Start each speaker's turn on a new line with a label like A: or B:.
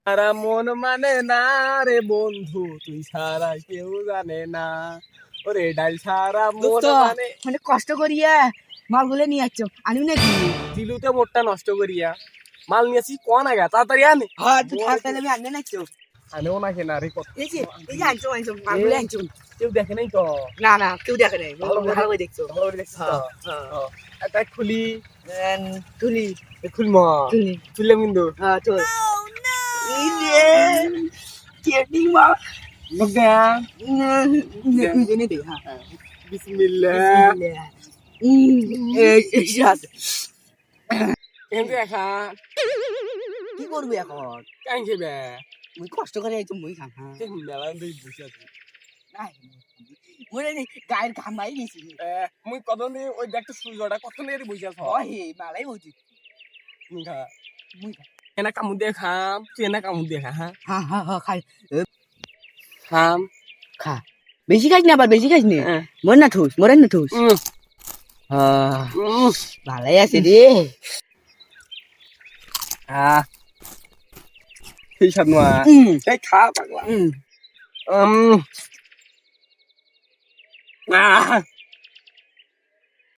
A: সারা মন মানে না রে বন্ধু, তুই ছাড়া কেউ জানে না। ওরে ডাল সারা মন মানে
B: মানে কষ্ট করিয়া মালগুলো নিয়ে আসছো আনি নাকি?
A: দিলুতে মোটটা নষ্ট করিয়া মাল নিয়েছি কোন আগে তাড়াতাড়ি আনে।
B: হ্যাঁ তুই থাক তাহলে আমি আনবে নাকি?
A: আনেও না কেনা রে কত
B: এই যে আনছো মালগুলো আনছো।
A: কেউ দেখে নাই তো।
B: না না কেউ দেখে নাই, ভালো করে দেখছো।
A: ভালো করে দেখছিস তো? এটা খুলি
B: তুলি
A: খুলম
B: তুলি
A: খুললাম কিন্তু
B: হ্যাঁ তো এই রে কেটি মা
A: লোক দেখ
B: জেনে দে। হ্যাঁ
A: বিসমিল্লাহ
B: এই সাথ
A: কিন্তু দেখা
B: কি করবি এখন?
A: কাই খেবে
B: মুই কষ্ট করে আইছো মুই খাম। হ্যাঁ
A: মেলা দিয়ে বসে আছি।
B: নাই মনে নেই গায়ের ঘাম মাই গেছি।
A: মুই কত নিয়ে ওই দেখতে সূর্যটা কত নিয়ে বসে আছ
B: হে মালাই বলছি
A: মুই খা
B: মুই
A: এনা কামু দিয়ে খাম তুই এনা কামু দিয়ে খা হ্যাঁ
B: হ্যাঁ হ্যাঁ হ্যাঁ খাই
A: খাম
B: খা বেশি খাইস না, আবার বেশি খাইস না। মর না থুস, মরেন না থুস। ভালাই আছে রে।
A: সেই সাত নোয়া সেই খা পাগলা